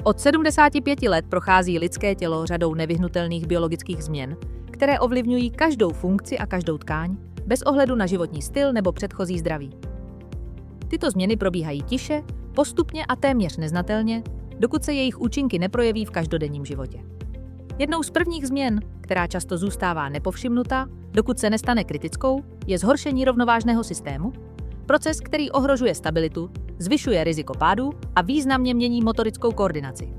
Od 75 let prochází lidské tělo řadou nevyhnutelných biologických změn, které ovlivňují každou funkci a každou tkáň, bez ohledu na životní styl nebo předchozí zdraví. Tyto změny probíhají tiše, postupně a téměř neznatelně, dokud se jejich účinky neprojeví v každodenním životě. Jednou z prvních změn, která často zůstává nepovšimnutá, dokud se nestane kritickou, je zhoršení rovnovážného systému, proces, který ohrožuje stabilitu, zvyšuje riziko pádů a významně mění motorickou koordinaci.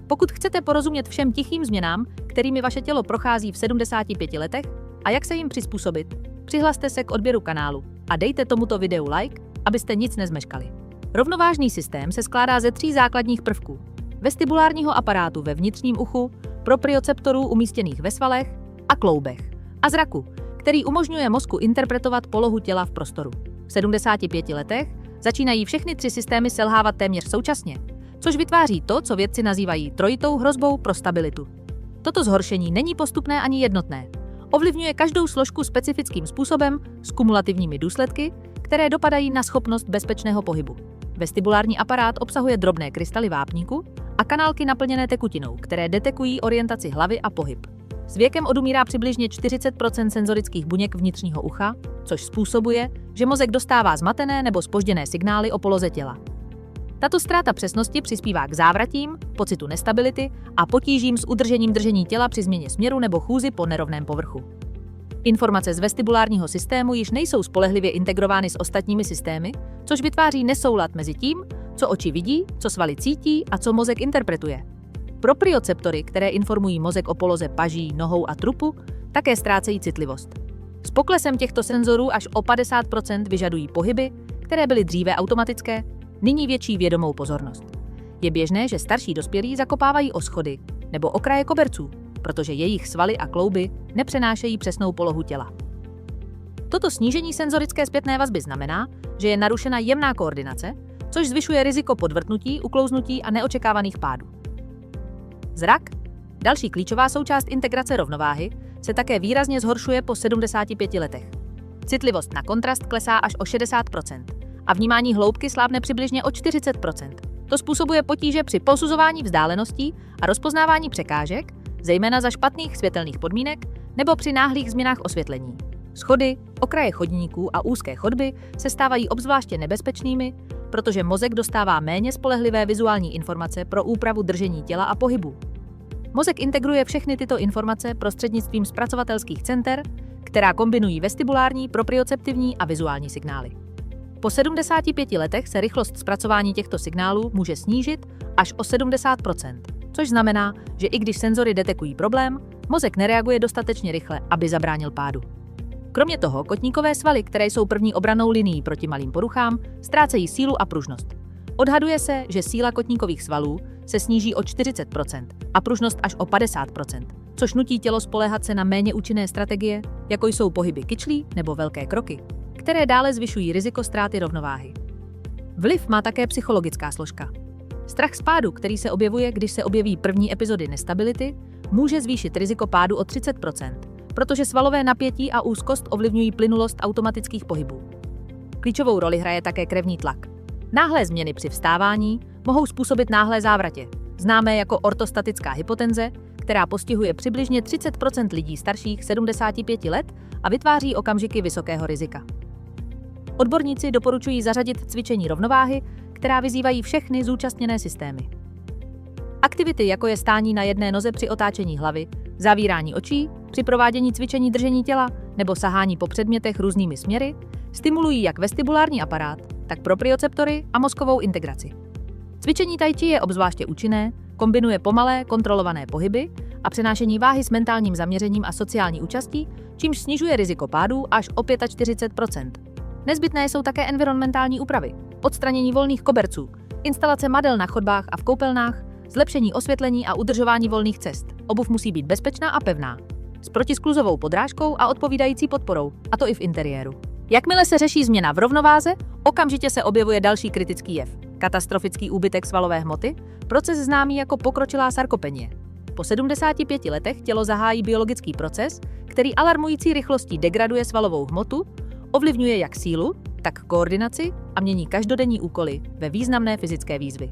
Pokud chcete porozumět všem tichým změnám, kterými vaše tělo prochází v 75 letech a jak se jim přizpůsobit, přihlaste se k odběru kanálu a dejte tomuto videu like, abyste nic nezmeškali. Rovnovážný systém se skládá ze 3 základních prvků: vestibulárního aparátu ve vnitřním uchu, proprioceptorů umístěných ve svalech a kloubech a zraku, který umožňuje mozku interpretovat polohu těla v prostoru. V 75 letech začínají všechny 3 systémy selhávat téměř současně, což vytváří to, co vědci nazývají trojitou hrozbou pro stabilitu. Toto zhoršení není postupné ani jednotné. Ovlivňuje každou složku specifickým způsobem s kumulativními důsledky, které dopadají na schopnost bezpečného pohybu. Vestibulární aparát obsahuje drobné krystaly vápníku a kanálky naplněné tekutinou, které detekují orientaci hlavy a pohyb. S věkem odumírá přibližně 40% senzorických buněk vnitřního ucha, což způsobuje, že mozek dostává zmatené nebo zpožděné signály o poloze těla. Tato ztráta přesnosti přispívá k závratím, pocitu nestability a potížím s udržením držení těla při změně směru nebo chůzi po nerovném povrchu. Informace z vestibulárního systému již nejsou spolehlivě integrovány s ostatními systémy, což vytváří nesoulad mezi tím, co oči vidí, co svaly cítí a co mozek interpretuje. Proprioceptory, které informují mozek o poloze paží, nohou a trupu, také ztrácejí citlivost. S poklesem těchto senzorů až o 50% vyžadují pohyby, které byly dříve automatické, nyní větší vědomou pozornost. Je běžné, že starší dospělí zakopávají o schody nebo okraje koberců, protože jejich svaly a klouby nepřenášejí přesnou polohu těla. Toto snížení senzorické zpětné vazby znamená, že je narušena jemná koordinace, což zvyšuje riziko podvrtnutí, uklouznutí a neočekávaných pádů. Zrak, další klíčová součást integrace rovnováhy, se také výrazně zhoršuje po 75 letech. Citlivost na kontrast klesá až o 60% a vnímání hloubky slábne přibližně o 40%. To způsobuje potíže při posuzování vzdáleností a rozpoznávání překážek, zejména za špatných světelných podmínek nebo při náhlých změnách osvětlení. Schody, okraje chodníků a úzké chodby se stávají obzvláště nebezpečnými, protože mozek dostává méně spolehlivé vizuální informace pro úpravu držení těla a pohybu. Mozek integruje všechny tyto informace prostřednictvím zpracovatelských center, která kombinují vestibulární, proprioceptivní a vizuální signály. Po 75 letech se rychlost zpracování těchto signálů může snížit až o 70%, což znamená, že i když senzory detekují problém, mozek nereaguje dostatečně rychle, aby zabránil pádu. Kromě toho, kotníkové svaly, které jsou první obrannou linií proti malým poruchám, ztrácejí sílu a pružnost. Odhaduje se, že síla kotníkových svalů se sníží o 40% a pružnost až o 50%, což nutí tělo spoléhat se na méně účinné strategie, jako jsou pohyby kyčlí nebo velké kroky, které dále zvyšují riziko ztráty rovnováhy. Vliv má také psychologická složka. Strach z pádu, který se objevuje, když se objeví první epizody nestability, může zvýšit riziko pádu o 30%, protože svalové napětí a úzkost ovlivňují plynulost automatických pohybů. Klíčovou roli hraje také krevní tlak. Náhlé změny při vstávání mohou způsobit náhlé závratě, známé jako ortostatická hypotenze, která postihuje přibližně 30% lidí starších 75 let a vytváří okamžiky vysokého rizika. Odborníci doporučují zařadit cvičení rovnováhy, která vyzývají všechny zúčastněné systémy. Aktivity, jako je stání na jedné noze při otáčení hlavy, zavírání očí, při provádění cvičení držení těla nebo sahání po předmětech různými směry, stimulují jak vestibulární aparát, tak proprioceptory a mozkovou integraci. Cvičení tai chi je obzvláště účinné, kombinuje pomalé, kontrolované pohyby a přenášení váhy s mentálním zaměřením a sociální účastí, čímž snižuje riziko pádů až o 45%. Nezbytné jsou také environmentální úpravy, odstranění volných koberců, instalace madel na chodbách a v koupelnách, zlepšení osvětlení a udržování volných cest. Obuv musí být bezpečná a pevná, s protiskluzovou podrážkou a odpovídající podporou, a to i v interiéru. Jakmile se řeší změna v rovnováze, okamžitě se objevuje další kritický jev – katastrofický úbytek svalové hmoty, proces známý jako pokročilá sarkopenie. Po 75 letech tělo zahájí biologický proces, který alarmující rychlostí degraduje svalovou hmotu, ovlivňuje jak sílu, tak koordinaci a mění každodenní úkoly ve významné fyzické výzvy.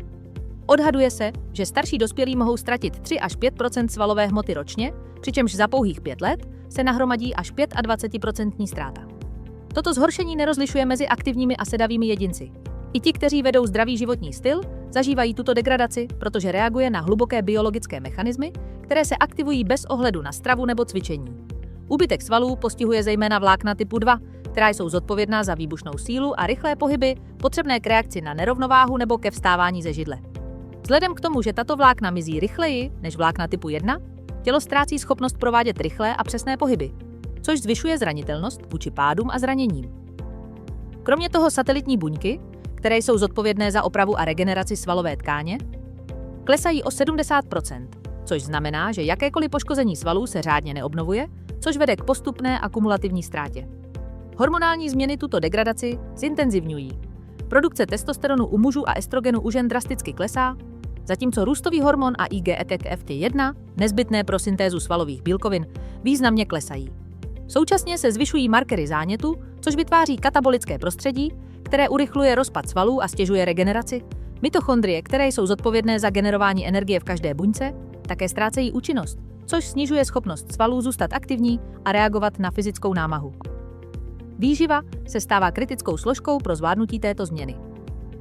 Odhaduje se, že starší dospělí mohou ztratit 3 až 5 svalové hmoty ročně, přičemž za pouhých 5 let se nahromadí až 25% ztráta. Toto zhoršení nerozlišuje mezi aktivními a sedavými jedinci. I ti, kteří vedou zdravý životní styl, zažívají tuto degradaci, protože reaguje na hluboké biologické mechanismy, které se aktivují bez ohledu na stravu nebo cvičení. Úbytek svalů postihuje zejména vlákna typu 2, která jsou zodpovědná za výbušnou sílu a rychlé pohyby, potřebné k reakci na nerovnováhu nebo ke vstávání ze židle. Vzhledem k tomu, že tato vlákna mizí rychleji než vlákna typu 1, tělo ztrácí schopnost provádět rychlé a přesné pohyby, což zvyšuje zranitelnost vůči pádům a zraněním. Kromě toho satelitní buňky, které jsou zodpovědné za opravu a regeneraci svalové tkáně, klesají o 70%, což znamená, že jakékoliv poškození svalů se řádně neobnovuje, což vede k postupné akumulativní ztrátě. Hormonální změny tuto degradaci zintenzivňují. Produkce testosteronu u mužů a estrogenu u žen drasticky klesá, zatímco růstový hormon a IGF-1, nezbytné pro syntézu svalových bílkovin, významně klesají. Současně se zvyšují markery zánětu, což vytváří katabolické prostředí, které urychluje rozpad svalů a stěžuje regeneraci. Mitochondrie, které jsou zodpovědné za generování energie v každé buňce, také ztrácejí účinnost, což snižuje schopnost svalů zůstat aktivní a reagovat na fyzickou námahu. Výživa se stává kritickou složkou pro zvládnutí této změny.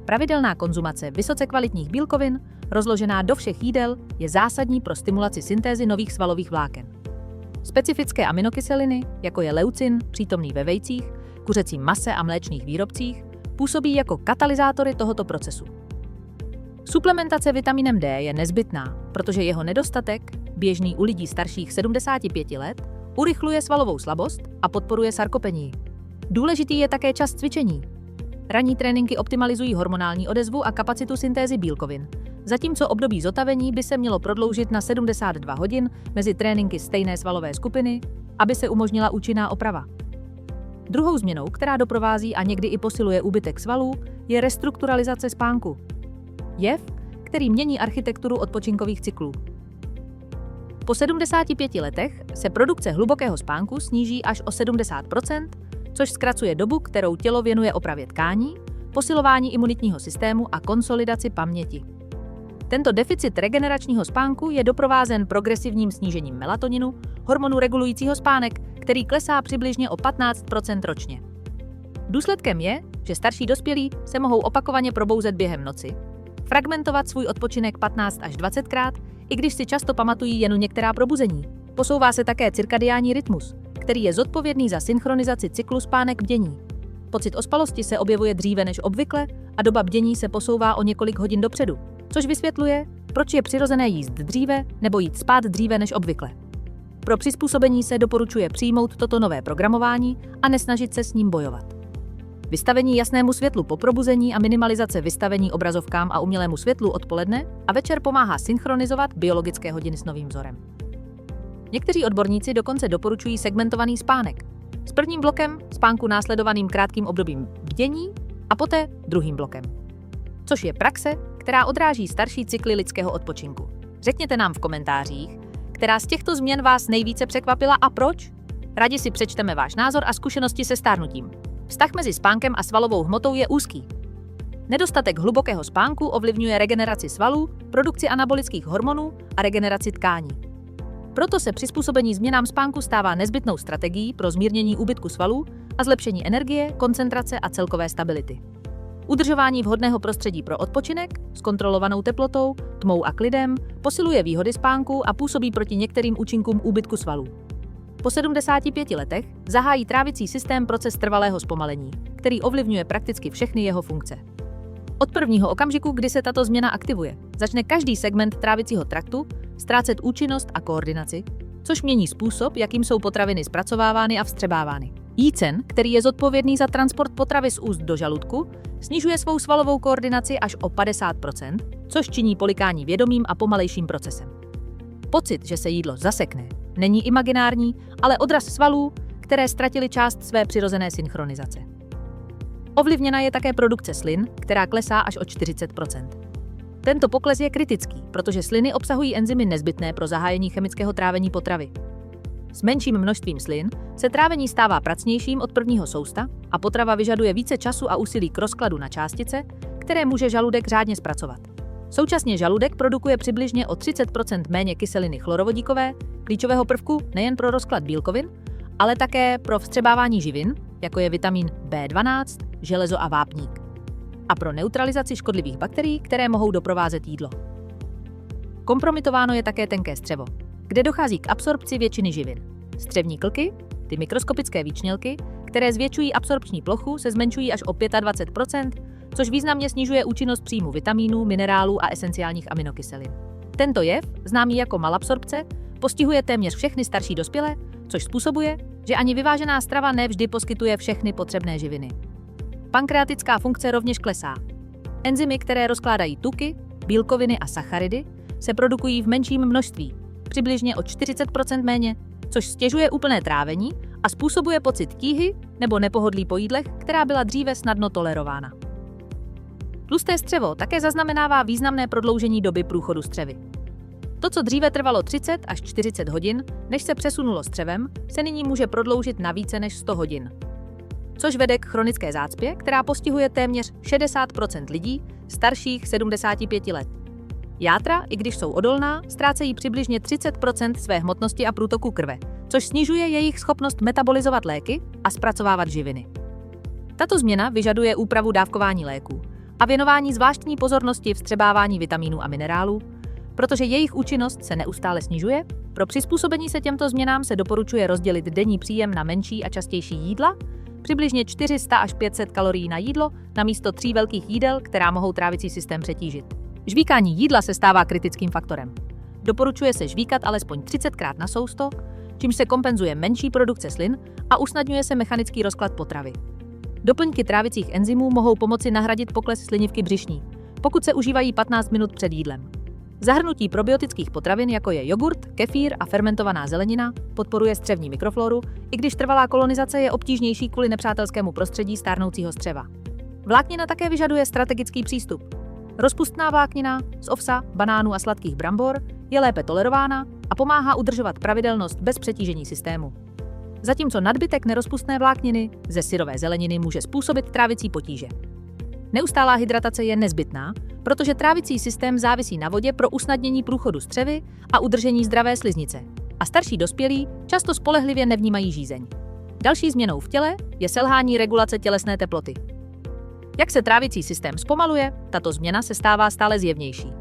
Pravidelná konzumace vysoce kvalitních bílkovin, rozložená do všech jídel, je zásadní pro stimulaci syntézy nových svalových vláken. Specifické aminokyseliny, jako je leucin, přítomný ve vejcích, kuřecím mase a mléčných výrobcích, působí jako katalyzátory tohoto procesu. Suplementace vitaminem D je nezbytná, protože jeho nedostatek, běžný u lidí starších 75 let, urychluje svalovou slabost a podporuje sarkopenii. Důležitý je také čas cvičení. Ranní tréninky optimalizují hormonální odezvu a kapacitu syntézy bílkovin, zatímco období zotavení by se mělo prodloužit na 72 hodin mezi tréninky stejné svalové skupiny, aby se umožnila účinná oprava. Druhou změnou, která doprovází a někdy i posiluje úbytek svalů, je restrukturalizace spánku. Jev, který mění architekturu odpočinkových cyklů. Po 75 letech se produkce hlubokého spánku sníží až o 70%, což zkracuje dobu, kterou tělo věnuje opravě tkání, posilování imunitního systému a konsolidaci paměti. Tento deficit regeneračního spánku je doprovázen progresivním snížením melatoninu, hormonu regulujícího spánek, který klesá přibližně o 15% ročně. Důsledkem je, že starší dospělí se mohou opakovaně probouzet během noci, fragmentovat svůj odpočinek 15 až 20krát, i když si často pamatují jen některá probuzení. Posouvá se také cirkadiální rytmus, který je zodpovědný za synchronizaci cyklu spánek-bdění. Pocit ospalosti se objevuje dříve než obvykle a doba bdění se posouvá o několik hodin dopředu, což vysvětluje, proč je přirozené jíst dříve nebo jít spát dříve než obvykle. Pro přizpůsobení se doporučuje přijmout toto nové programování a nesnažit se s ním bojovat. Vystavení jasnému světlu po probuzení a minimalizace vystavení obrazovkám a umělému světlu odpoledne a večer pomáhá synchronizovat biologické hodiny s novým vzorem. Někteří odborníci dokonce doporučují segmentovaný spánek s prvním blokem spánku následovaným krátkým obdobím bdění a poté druhým blokem. Což je praxe, která odráží starší cykly lidského odpočinku. Řekněte nám v komentářích, která z těchto změn vás nejvíce překvapila a proč? Rádi si přečteme váš názor a zkušenosti se stárnutím. Vztah mezi spánkem a svalovou hmotou je úzký. Nedostatek hlubokého spánku ovlivňuje regeneraci svalů, produkci anabolických hormonů a regeneraci tkání. Proto se přizpůsobení změnám spánku stává nezbytnou strategií pro zmírnění úbytku svalů a zlepšení energie, koncentrace a celkové stability. Udržování vhodného prostředí pro odpočinek s kontrolovanou teplotou, tmou a klidem posiluje výhody spánku a působí proti některým účinkům úbytku svalů. Po 75 letech zahájí trávicí systém proces trvalého zpomalení, který ovlivňuje prakticky všechny jeho funkce. Od prvního okamžiku, kdy se tato změna aktivuje, začne každý segment trávicího traktu ztrácet účinnost a koordinaci, což mění způsob, jakým jsou potraviny zpracovávány a vstřebávány. Jícen, který je zodpovědný za transport potravy z úst do žaludku, snižuje svou svalovou koordinaci až o 50%, což činí polikání vědomým a pomalejším procesem. Pocit, že se jídlo zasekne, není imaginární, ale odraz svalů, které ztratily část své přirozené synchronizace. Ovlivněna je také produkce slin, která klesá až o 40%. Tento pokles je kritický, protože sliny obsahují enzymy nezbytné pro zahájení chemického trávení potravy. S menším množstvím slin se trávení stává pracnějším od prvního sousta a potrava vyžaduje více času a úsilí k rozkladu na částice, které může žaludek řádně zpracovat. Současně žaludek produkuje přibližně o 30% méně kyseliny chlorovodíkové, klíčového prvku nejen pro rozklad bílkovin, ale také pro vstřebávání živin, jako je vitamin B12, železo a vápník, a pro neutralizaci škodlivých bakterií, které mohou doprovázet jídlo. Kompromitováno je také tenké střevo, kde dochází k absorpci většiny živin. Střevní klky, ty mikroskopické výčnělky, které zvětšují absorpční plochu, se zmenšují až o 25%, což významně snižuje účinnost příjmu vitamínů, minerálů a esenciálních aminokyselin. Tento jev, známý jako malabsorpce, postihuje téměř všechny starší dospělé, což způsobuje, že ani vyvážená strava nevždy poskytuje všechny potřebné živiny. Pankreatická funkce rovněž klesá. Enzymy, které rozkládají tuky, bílkoviny a sacharidy, se produkují v menším množství, přibližně o 40% méně, což stěžuje úplné trávení a způsobuje pocit tíhy nebo nepohodlí po jídlech, která byla dříve snadno tolerována. Tlusté střevo také zaznamenává významné prodloužení doby průchodu střevy. To, co dříve trvalo 30 až 40 hodin, než se přesunulo střevem, se nyní může prodloužit na více než 100 hodin. Což vede k chronické zácpě, která postihuje téměř 60% lidí starších 75 let. Játra, i když jsou odolná, ztrácejí přibližně 30% své hmotnosti a průtoku krve, což snižuje jejich schopnost metabolizovat léky a zpracovávat živiny. Tato změna vyžaduje úpravu dávkování léků a věnování zvláštní pozornosti vstřebávání vitamínů a minerálů, protože jejich účinnost se neustále snižuje. Pro přizpůsobení se těmto změnám se doporučuje rozdělit denní příjem na menší a častější jídla, přibližně 400 až 500 kalorií na jídlo, namísto 3 velkých jídel, která mohou trávicí systém přetížit. Žvíkání jídla se stává kritickým faktorem. Doporučuje se žvíkat alespoň 30krát na sousto, čímž se kompenzuje menší produkce slin a usnadňuje se mechanický rozklad potravy. Doplňky trávicích enzymů mohou pomoci nahradit pokles slinivky břišní, pokud se užívají 15 minut před jídlem. Zahrnutí probiotických potravin, jako je jogurt, kefír a fermentovaná zelenina, podporuje střevní mikrofloru, i když trvalá kolonizace je obtížnější kvůli nepřátelskému prostředí stárnoucího střeva. Vláknina také vyžaduje strategický přístup. Rozpustná vláknina z ovsa, banánů a sladkých brambor je lépe tolerována a pomáhá udržovat pravidelnost bez přetížení systému. Zatímco nadbytek nerozpustné vlákniny ze syrové zeleniny může způsobit trávicí potíže. Neustálá hydratace je nezbytná, protože trávicí systém závisí na vodě pro usnadnění průchodu střevy a udržení zdravé sliznice. A starší dospělí často spolehlivě nevnímají žízeň. Další změnou v těle je selhání regulace tělesné teploty. Jak se trávicí systém zpomaluje, tato změna se stává stále zjevnější.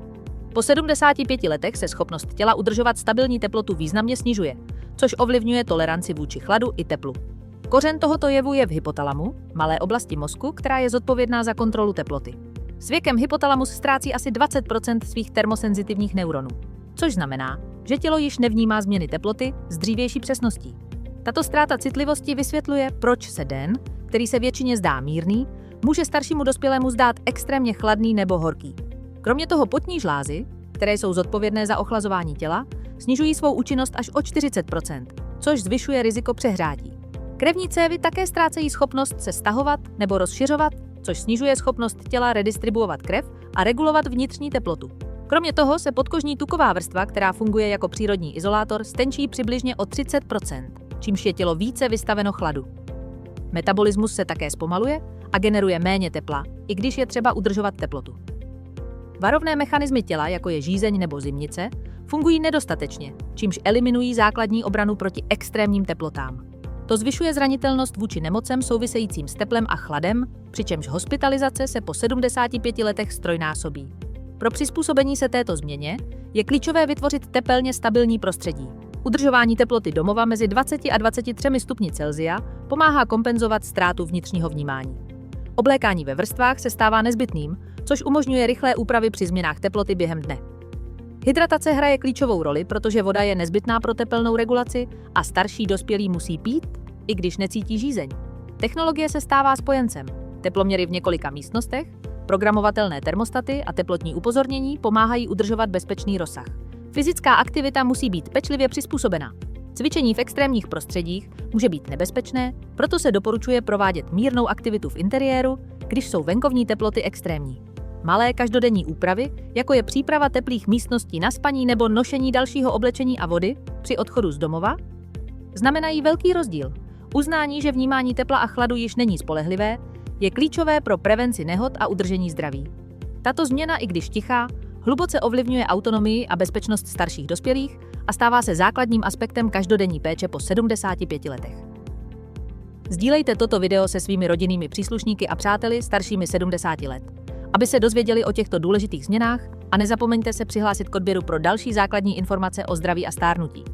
Po 75 letech se schopnost těla udržovat stabilní teplotu významně snižuje, což ovlivňuje toleranci vůči chladu i teplu. Kořen tohoto jevu je v hypotalamu, malé oblasti mozku, která je zodpovědná za kontrolu teploty. S věkem hypotalamus ztrácí asi 20% svých termosenzitivních neuronů, což znamená, že tělo již nevnímá změny teploty s dřívější přesností. Tato ztráta citlivosti vysvětluje, proč se den, který se většině zdá mírný, může staršímu dospělému zdát extrémně chladný nebo horký. Kromě toho potní žlázy, které jsou zodpovědné za ochlazování těla, snižují svou účinnost až o 40%, což zvyšuje riziko přehřátí. Krevní cévy také ztrácejí schopnost se stahovat nebo rozšiřovat, což snižuje schopnost těla redistribuovat krev a regulovat vnitřní teplotu. Kromě toho se podkožní tuková vrstva, která funguje jako přírodní izolátor, stenčí přibližně o 30%, čímž je tělo více vystaveno chladu. Metabolismus se také zpomaluje a generuje méně tepla, i když je třeba udržovat teplotu. Varovné mechanismy těla, jako je žízeň nebo zimnice, fungují nedostatečně, čímž eliminují základní obranu proti extrémním teplotám. To zvyšuje zranitelnost vůči nemocem souvisejícím s teplem a chladem, přičemž hospitalizace se po 75 letech ztrojnásobí. Pro přizpůsobení se této změně je klíčové vytvořit tepelně stabilní prostředí. Udržování teploty domova mezi 20 a 23 stupni Celsia pomáhá kompenzovat ztrátu vnitřního vnímání. Oblékání ve vrstvách se stává nezbytným, což umožňuje rychlé úpravy při změnách teploty během dne. Hydratace hraje klíčovou roli, protože voda je nezbytná pro tepelnou regulaci a starší dospělí musí pít, i když necítí žízeň. Technologie se stává spojencem. Teploměry v několika místnostech, programovatelné termostaty a teplotní upozornění pomáhají udržovat bezpečný rozsah. Fyzická aktivita musí být pečlivě přizpůsobena. Cvičení v extrémních prostředích může být nebezpečné, proto se doporučuje provádět mírnou aktivitu v interiéru, když jsou venkovní teploty extrémní. Malé každodenní úpravy, jako je příprava teplých místností na spaní nebo nošení dalšího oblečení a vody při odchodu z domova, znamenají velký rozdíl. Uznání, že vnímání tepla a chladu již není spolehlivé, je klíčové pro prevenci nehod a udržení zdraví. Tato změna, i když tichá, Hluboce ovlivňuje autonomii a bezpečnost starších dospělých a stává se základním aspektem každodenní péče po 75 letech. Sdílejte toto video se svými rodinnými příslušníky a přáteli staršími 70 let, aby se dozvěděli o těchto důležitých změnách, a nezapomeňte se přihlásit k odběru pro další základní informace o zdraví a stárnutí.